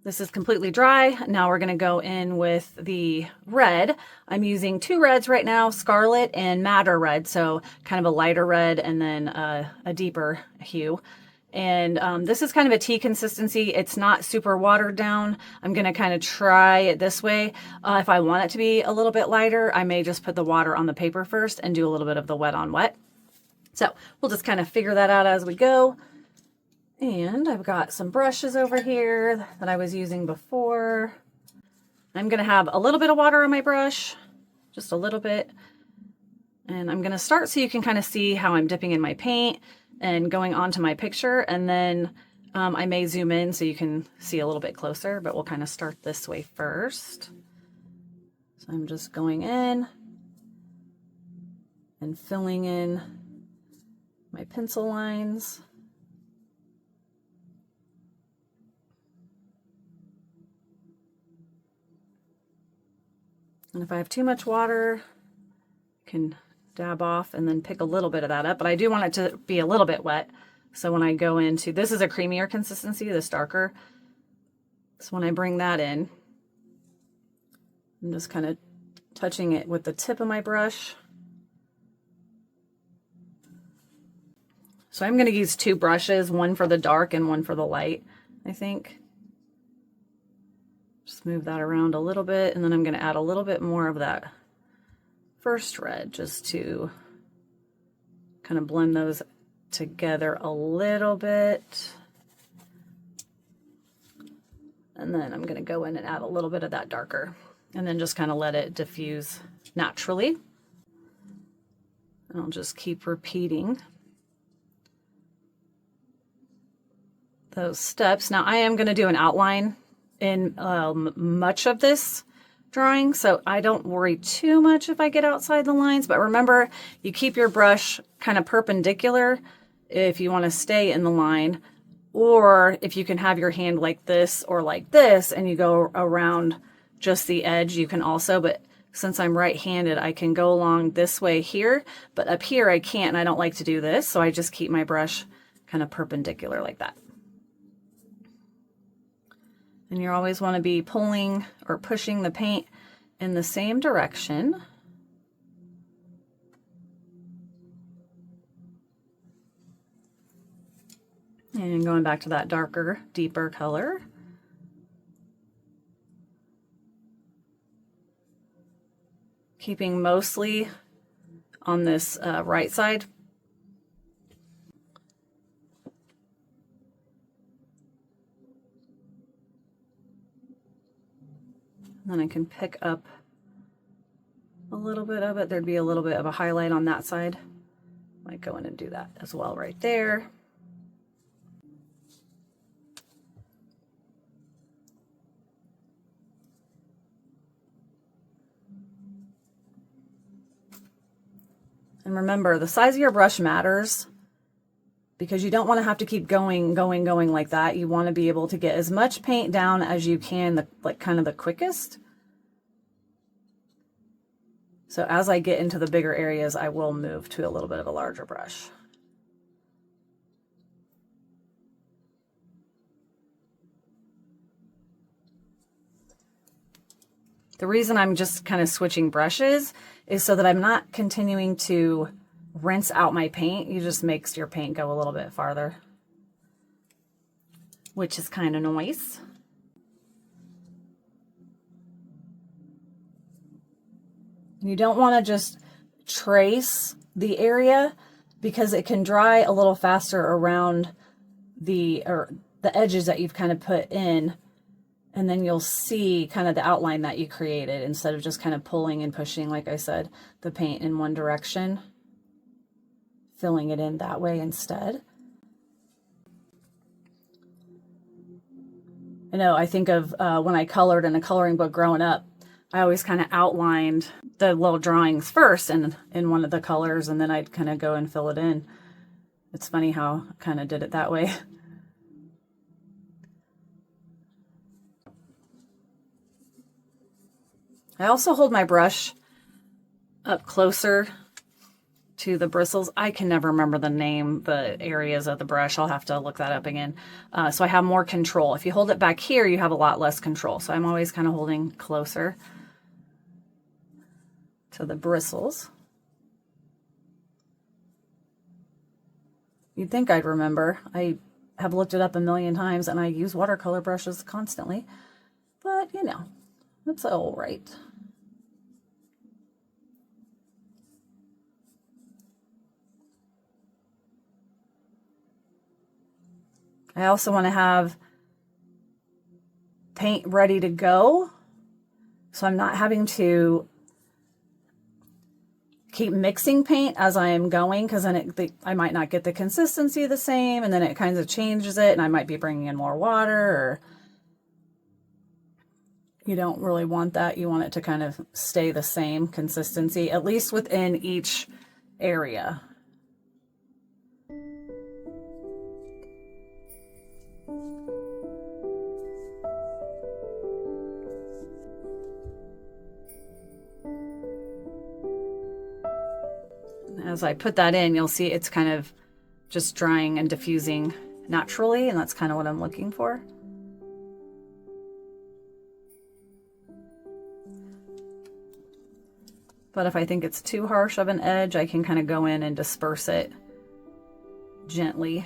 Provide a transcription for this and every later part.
This is completely dry. Now we're gonna go in with the red. I'm using 2 reds right now, Scarlett and Madder Red, so kind of a lighter red and then a deeper hue. And this is kind of a tea consistency. It's not super watered down. I'm gonna kind of try it this way. If I want it to be a little bit lighter, I may just put the water on the paper first and do a little bit of the wet on wet. So we'll just kind of figure that out as we go. And I've got some brushes over here that I was using before. I'm gonna have a little bit of water on my brush, just a little bit. And I'm gonna start so you can kind of see how I'm dipping in my paint and going onto my picture. And then I may zoom in so you can see a little bit closer, but we'll kind of start this way first. So I'm just going in and filling in my pencil lines. And if I have too much water, I can dab off and then pick a little bit of that up. But I do want it to be a little bit wet. So when I go into, this is a creamier consistency, this darker. So when I bring that in, I'm just kind of touching it with the tip of my brush. So I'm going to use 2 brushes, one for the dark and one for the light, I think. Just move that around a little bit, and then I'm going to add a little bit more of that first red just to kind of blend those together a little bit. And then I'm going to go in and add a little bit of that darker, and then just kind of let it diffuse naturally. And I'll just keep repeating those steps. Now I am going to do an outline in much of this drawing, so I don't worry too much if I get outside the lines, but remember, you keep your brush kind of perpendicular if you want to stay in the line, or if you can have your hand like this or like this and you go around just the edge, you can also, but since I'm right-handed, I can go along this way here, but up here I can't, and I don't like to do this, so I just keep my brush kind of perpendicular like that. And you always want to be pulling or pushing the paint in the same direction. And going back to that darker, deeper color. Keeping mostly on this right side. Then I can pick up a little bit of it. There'd be a little bit of a highlight on that side. Might go in and do that as well right there. And remember, the size of your brush matters, because you don't want to have to keep going like that. You want to be able to get as much paint down as you can, like kind of the quickest. So as I get into the bigger areas, I will move to a little bit of a larger brush. The reason I'm just kind of switching brushes is so that I'm not continuing to rinse out my paint. You just makes your paint go a little bit farther, which is kind of nice. You don't want to just trace the area, because it can dry a little faster around the edges that you've kind of put in, and then you'll see kind of the outline that you created instead of just kind of pulling and pushing, like I said, the paint in one direction, filling it in that way instead. I know, I think of when I colored in a coloring book growing up, I always kind of outlined the little drawings first in one of the colors, and then I'd kind of go and fill it in. It's funny how I kind of did it that way. I also hold my brush up closer to the bristles. I can never remember the areas of the brush. I'll have to look that up again. So I have more control. If you hold it back here, you have a lot less control. So I'm always kind of holding closer to the bristles. You'd think I'd remember. I have looked it up a million times and I use watercolor brushes constantly, but you know, that's all right. I also want to have paint ready to go, so I'm not having to keep mixing paint as I am going, because then I might not get the consistency the same, and then it kind of changes it, and I might be bringing in more water, or you don't really want that. You want it to kind of stay the same consistency, at least within each area. As I put that in, you'll see it's kind of just drying and diffusing naturally, and that's kind of what I'm looking for. But if I think it's too harsh of an edge, I can kind of go in and disperse it gently.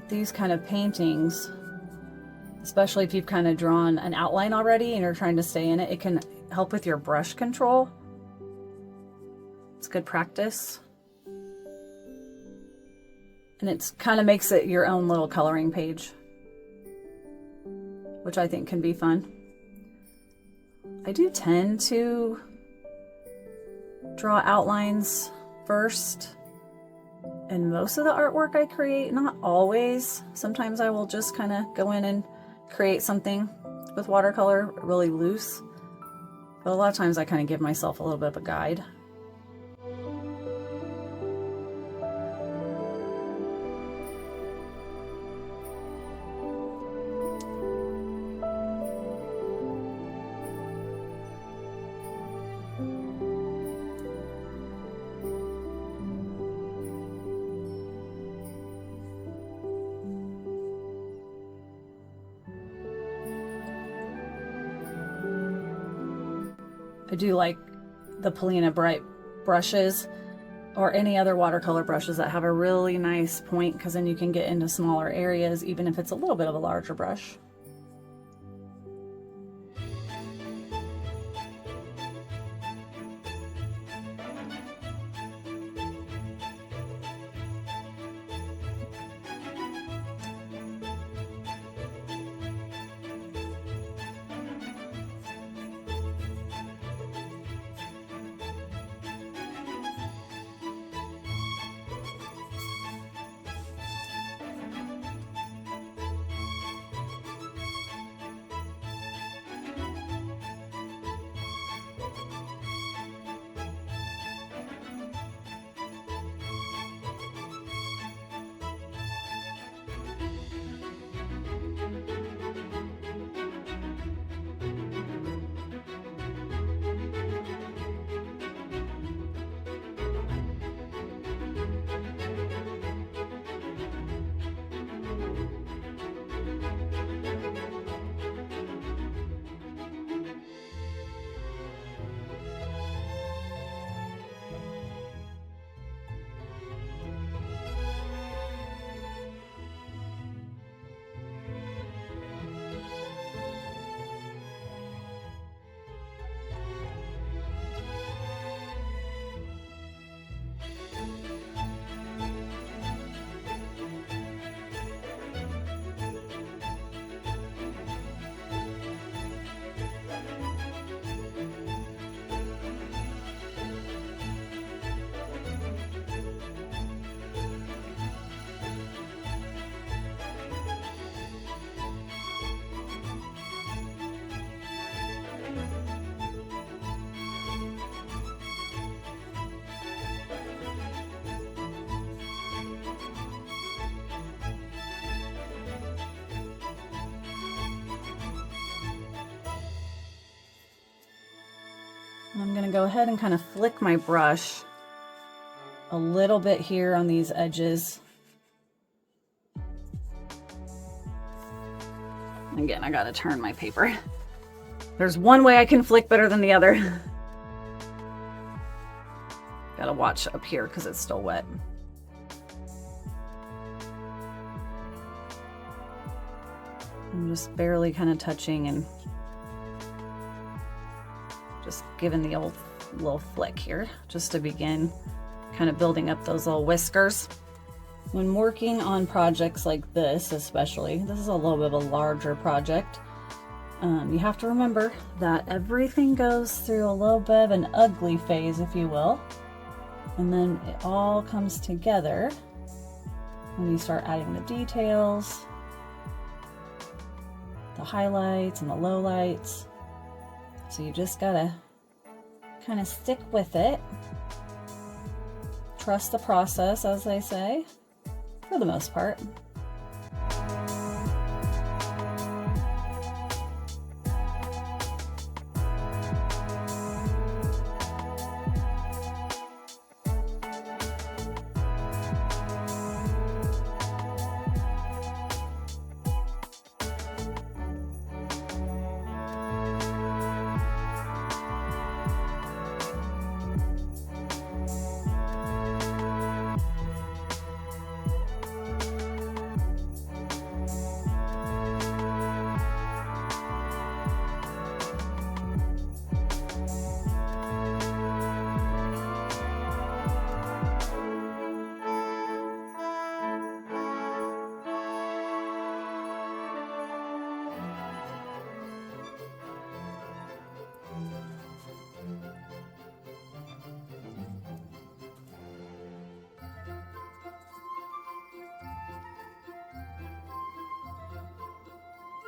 These kind of paintings, especially if you've kind of drawn an outline already and you're trying to stay in it, it can help with your brush control. It's good practice. And it kind of makes it your own little coloring page, which I think can be fun. I do tend to draw outlines first in most of the artwork I create, not always. Sometimes I will just kind of go in and create something with watercolor really loose, but a lot of times I kind of give myself a little bit of a guide. I do like the Polina Bright brushes, or any other watercolor brushes that have a really nice point, because then you can get into smaller areas even if it's a little bit of a larger brush. I'm going to go ahead and kind of flick my brush a little bit here on these edges. Again, I got to turn my paper. There's one way I can flick better than the other. Got to watch up here because it's still wet. I'm just barely kind of touching and just giving the old little flick here just to begin kind of building up those little whiskers. When working on projects like this, especially, this is a little bit of a larger project, you have to remember that everything goes through a little bit of an ugly phase, if you will, and then it all comes together when you start adding the details, the highlights and the lowlights. So you just gotta kind of stick with it. Trust the process, as they say, for the most part.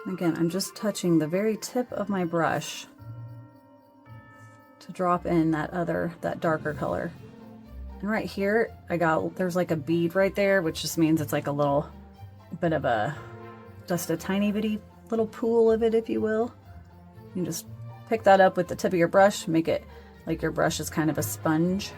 Again, I'm just touching the very tip of my brush to drop in that darker color. And right here, there's like a bead right there, which just means it's like a little bit of just a tiny bitty little pool of it, if you will. You can just pick that up with the tip of your brush, make it like your brush is kind of a sponge.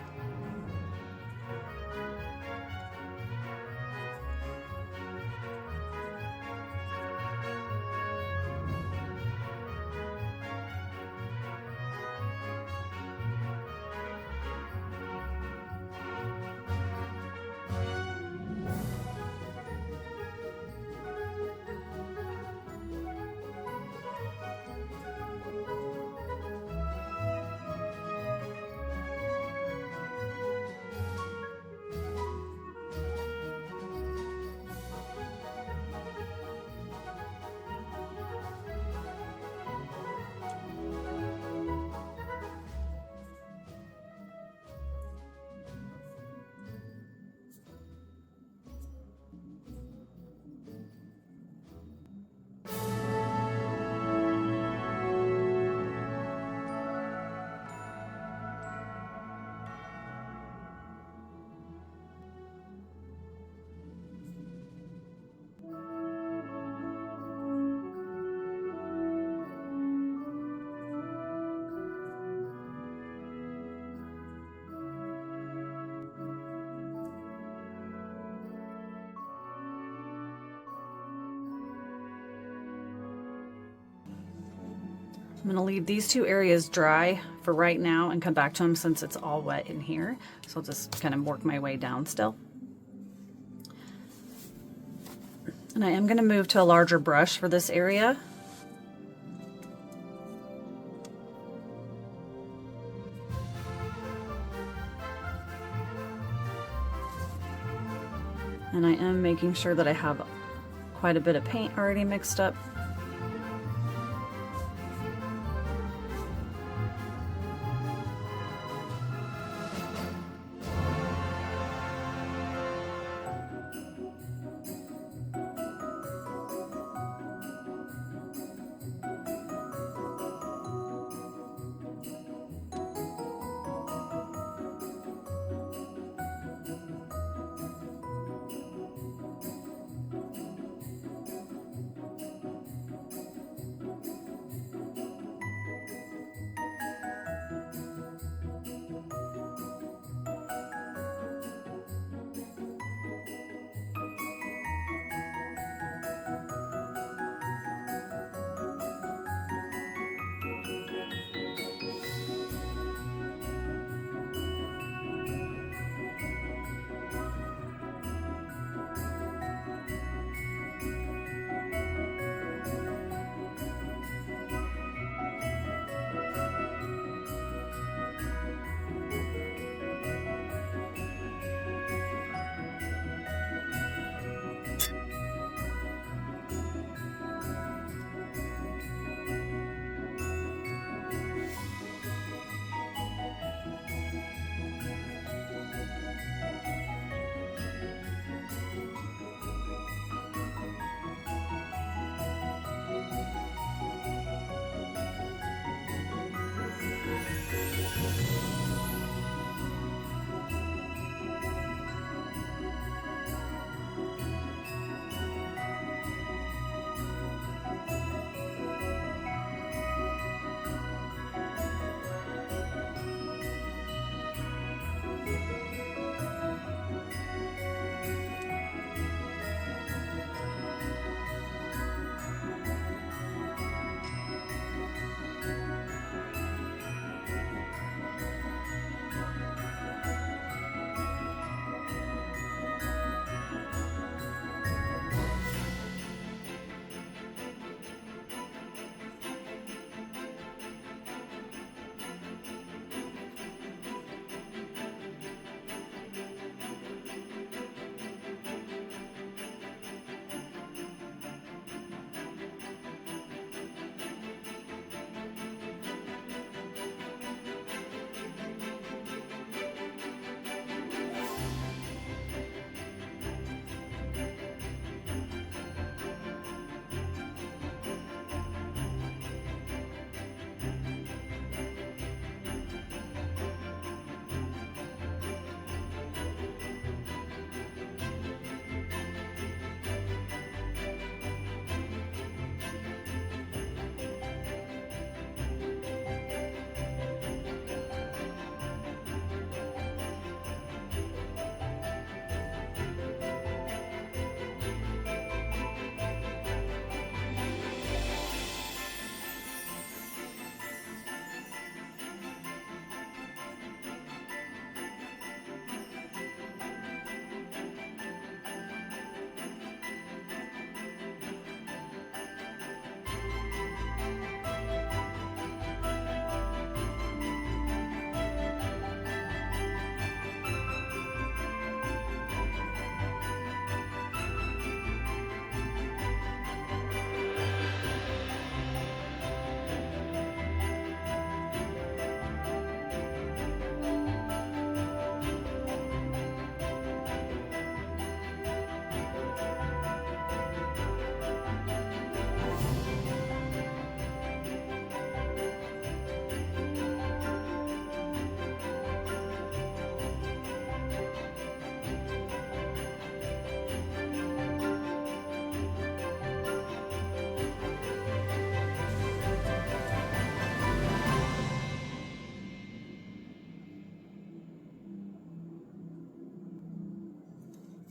I'm gonna leave these two areas dry for right now and come back to them since it's all wet in here. So I'll just kind of work my way down still. And I am gonna move to a larger brush for this area. And I am making sure that I have quite a bit of paint already mixed up.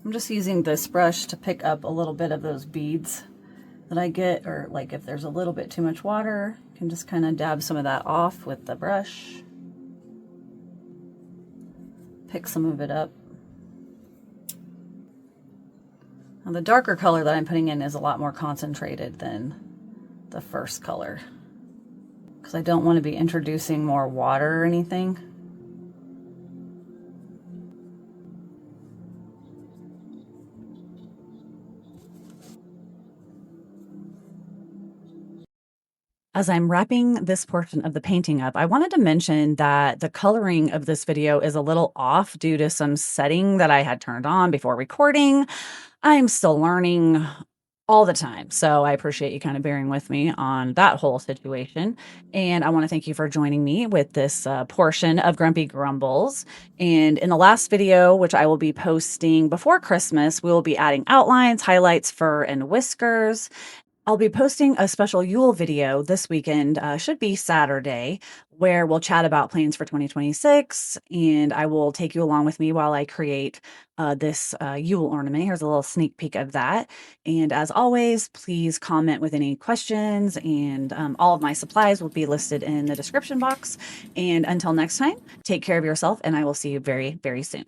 I'm just using this brush to pick up a little bit of those beads that I get, or like if there's a little bit too much water, you can just kind of dab some of that off with the brush. Pick some of it up. Now the darker color that I'm putting in is a lot more concentrated than the first color, because I don't want to be introducing more water or anything. As I'm wrapping this portion of the painting up, I wanted to mention that the coloring of this video is a little off due to some setting that I had turned on before recording. I'm still learning all the time, so I appreciate you kind of bearing with me on that whole situation. And I want to thank you for joining me with this portion of Grumpy Grumbles. And in the last video, which I will be posting before Christmas, we will be adding outlines, highlights, fur, and whiskers. I'll be posting a special Yule video this weekend, should be Saturday, where we'll chat about plans for 2026, and I will take you along with me while I create this Yule ornament. Here's a little sneak peek of that. And as always, please comment with any questions, and all of my supplies will be listed in the description box. And until next time, take care of yourself, and I will see you very, very soon.